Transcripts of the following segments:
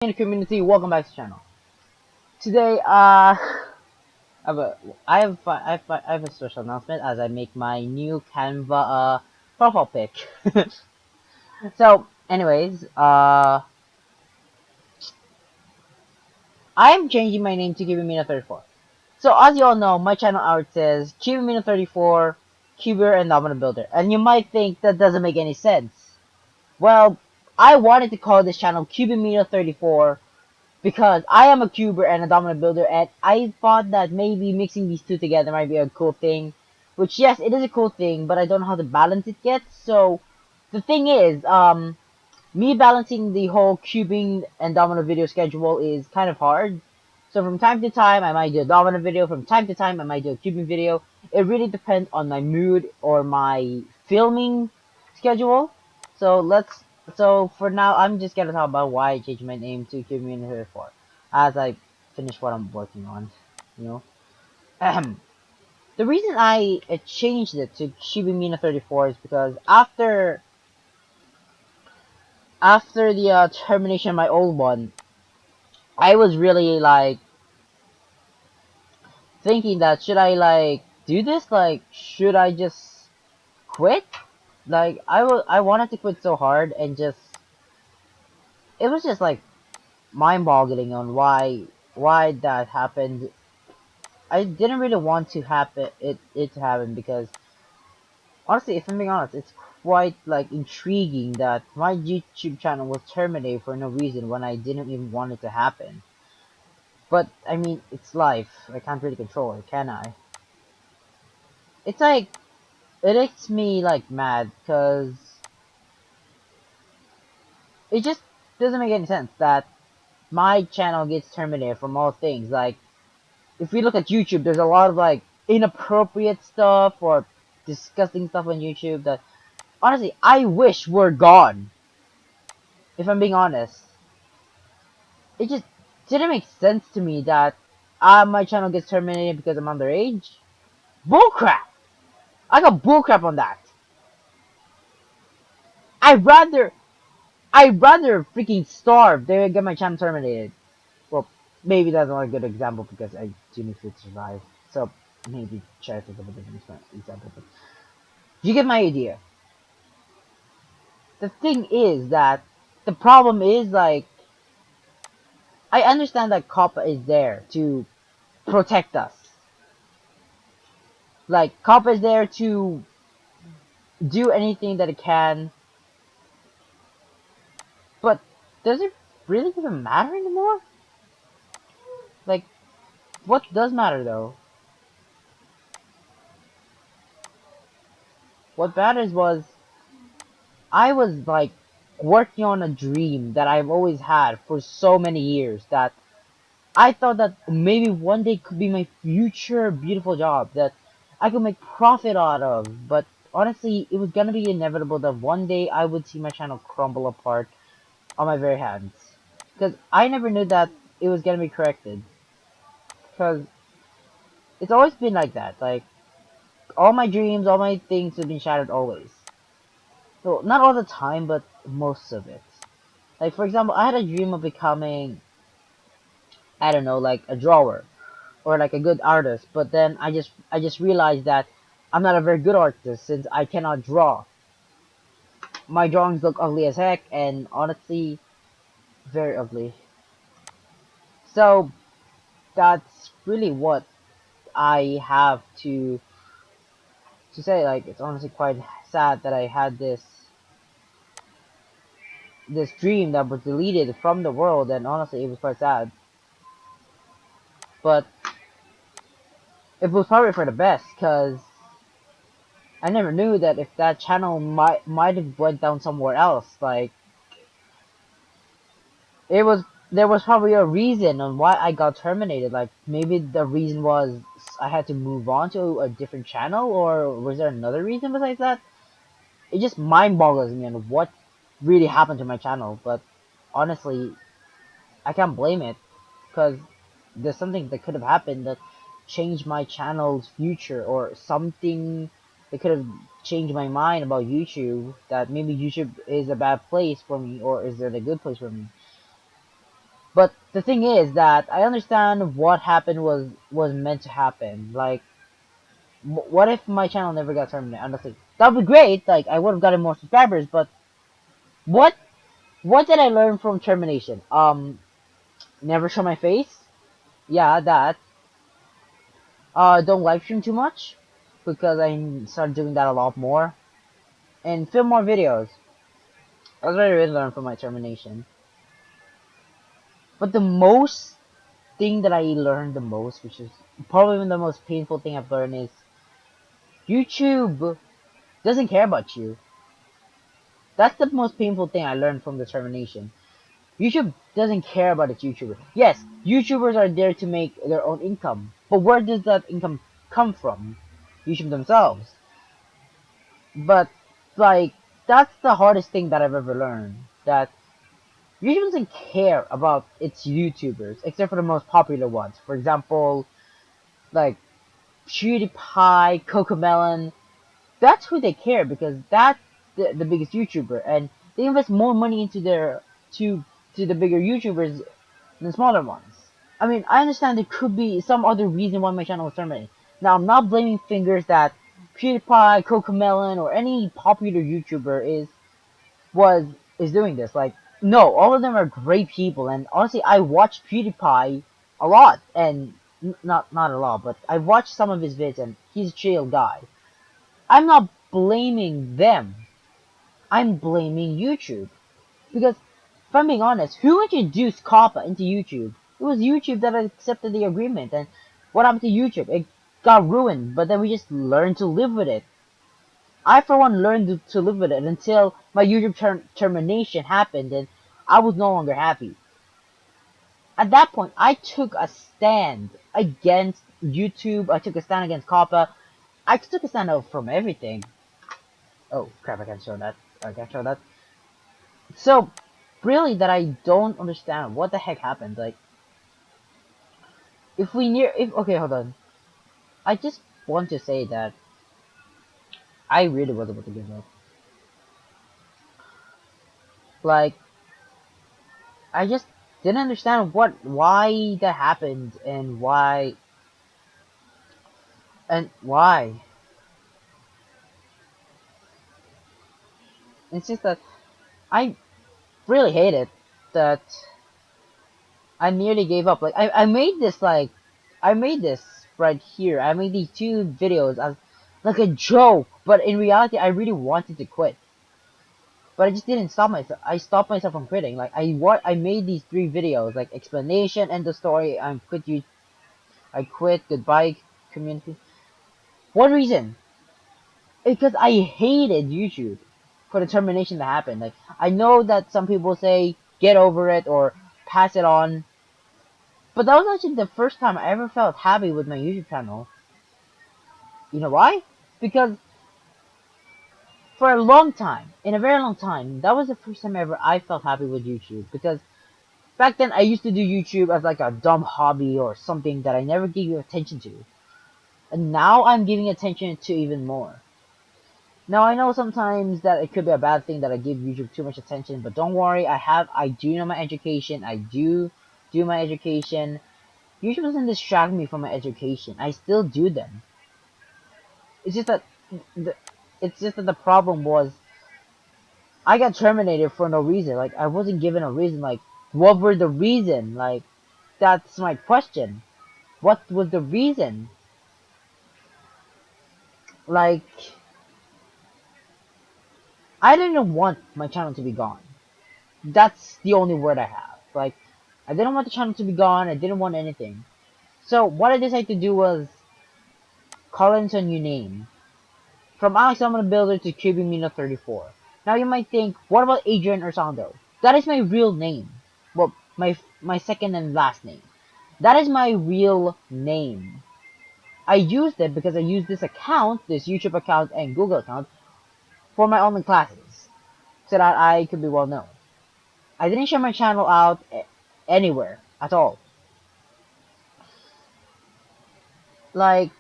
In the community, welcome back to the channel. Today, I have a, I have a special announcement as I make my new Canva profile pic. So, anyways, I am changing my name to Cubimino34. So, as you all know, my channel art says Cubimino34, Cuber, and Dominant Builder, and you might think that doesn't make any sense. Well, I wanted to call this channel Cubimino34 because I am a cuber and a dominant builder, and I thought that maybe mixing these two together might be a cool thing. Which, yes, it is a cool thing, but I don't know how to balance it yet. So, the thing is, me balancing the whole cubing and dominant video schedule is kind of hard. So from time to time, I might do a dominant video. From time to time, I might do a cubing video. It really depends on my mood or my filming schedule. So let's. So for now, I'm just gonna talk about why I changed my name to Cubing Here for, as I finish what I'm working on. You know. The reason I changed it to Cubing 34 is because after the termination of my old one, I was really like thinking that should I like do this? Like, should I just quit? Like, I wanted to quit so hard and just it was just like mind-boggling on why that happened. I didn't really want to happen it to happen because honestly, if I'm being honest, it's quite like intriguing that my YouTube channel was terminated for no reason when I didn't even want it to happen. But I mean, it's life. I can't really control it, can I? It's like it makes me like mad because it just doesn't make any sense that my channel gets terminated from all things. Like if we look at YouTube, there's a lot of like inappropriate stuff or disgusting stuff on YouTube that honestly I wish were gone. If I'm being honest, it just didn't make sense to me that my channel gets terminated because I'm underage. Bullcrap! I got bullcrap on that. I'd rather I'd rather freaking starve than get my channel terminated. Well, maybe that's not a good example because I do need food to survive. So maybe try to think of a different example. But you get my idea. The thing is that the problem is like I understand that COPPA is there to protect us. Like COPPA is there to do anything that it can, but does it really even matter anymore? Like, what does matter though? What matters was I was like working on a dream that I've always had for so many years that I thought that maybe one day could be my future beautiful job that I could make profit out of. But honestly, it was gonna be inevitable that one day I would see my channel crumble apart on my very hands. Because I never knew that it was gonna be corrected. Because it's always been like that. Like, all my dreams, all my things have been shattered always. So, not all the time, but most of it. Like, for example, I had a dream of becoming, I don't know, like a drawer or like a good artist, but then I just realized that I'm not a very good artist since I cannot draw. My drawings look ugly as heck, and honestly, very ugly. So that's really what I have to say. Like it's honestly quite sad that I had this dream that was deleted from the world, and honestly, it was quite sad. But it was probably for the best, cause I never knew that if that channel might have went down somewhere else. Like it was there was probably a reason on why I got terminated. Like maybe the reason was I had to move on to a different channel, or was there another reason besides that? It just mind boggles me on what really happened to my channel. But honestly, I can't blame it because there's something that could have happened that changed my channel's future, or something that could have changed my mind about YouTube. That maybe YouTube is a bad place for me, or is it a good place for me? But the thing is that I understand what happened was meant to happen. Like, what if my channel never got terminated? Honestly, that would be great. Like, I would have gotten more subscribers. But what what did I learn from termination? Never show my face. Yeah, that. Don't live stream too much because I started doing that a lot more and film more videos. That's what I really learned from my termination. But the most thing that I learned the most, which is probably even the most painful thing I've learned, is YouTube doesn't care about you. That's the most painful thing I learned from the termination. YouTube doesn't care about its YouTuber. Yes, YouTubers are there to make their own income, but where does that income come from? YouTube themselves. But like that's the hardest thing that I've ever learned. That YouTube doesn't care about its YouTubers, except for the most popular ones. For example, like PewDiePie, Cocomelon. That's who they care because that's the biggest YouTuber, and they invest more money into their to the bigger YouTubers than smaller ones. I mean, I understand there could be some other reason why my channel was terminated. Now, I'm not blaming fingers that PewDiePie, Cocomelon, or any popular YouTuber was is doing this. Like, no, all of them are great people, and honestly, I watch PewDiePie a lot, and not a lot, but I watched some of his vids, and he's a chill guy. I'm not blaming them. I'm blaming YouTube because, if I'm being honest, who introduced COPPA into YouTube? It was YouTube that accepted the agreement, and what happened to YouTube? It got ruined, but then we just learned to live with it. I, for one, learned to live with it until my YouTube termination happened, and I was no longer happy. At that point, I took a stand against YouTube. I took a stand against COPPA. I took a stand out from everything. Oh crap! I can't show that. I can't show that. So, really, that I don't understand what the heck happened. Like, if okay, hold on. I just want to say that I really was about to give up. Like, I just didn't understand why that happened and why. It's just that I really hate it that I nearly gave up. Like, I made this I made this right here. I made these two videos as like a joke, but in reality, I really wanted to quit. But I just didn't stop myself. I stopped myself from quitting. Like I made these three videos, like explanation and the story. I quit. Goodbye, community. One reason, because I hated YouTube for the termination that happened. Like I know that some people say get over it or pass it on, but that was actually the first time I ever felt happy with my YouTube channel. You know why? Because for a long time, in a very long time, that was the first time ever I felt happy with YouTube. Because back then, I used to do YouTube as like a dumb hobby or something that I never gave attention to. And now I'm giving attention to even more. Now I know sometimes that it could be a bad thing that I give YouTube too much attention, but don't worry, I do know my education. I do my education. YouTube doesn't distract me from my education. I still do them. It's just that the, it's just that the problem was I got terminated for no reason. Like I wasn't given a reason. Like what were the reason? Like that's my question. What was the reason? Like I didn't want my channel to be gone. That's the only word I have. Like I didn't want the channel to be gone. I didn't want anything. So what I decided to do was call it a new name. From Alex I'm gonna Builder to Cubimino 34. Now you might think, what about Adrian Ursando? That is my real name. Well, my second and last name. That is my real name. I used it because I used this account, this YouTube account and Google account, for my online classes, so that I could be well known. I didn't share my channel out anywhere at all. Like,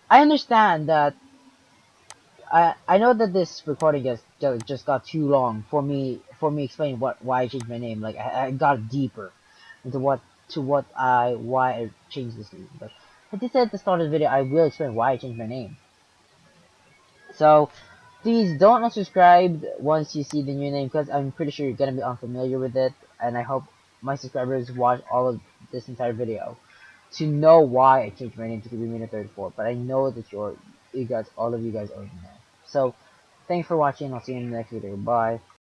I understand that I know that this recording just got too long for me for me explaining why I changed my name. Like I got deeper into what I why I changed this name. But as I said at the start of the video, I will explain why I changed my name. So please don't unsubscribe once you see the new name, because I'm pretty sure you're gonna be unfamiliar with it, and I hope my subscribers watch all of this entire video to know why I changed my name to KibiMino34. But I know that you guys, all of you guys already know. So thanks for watching. I'll see you in the next video. Bye.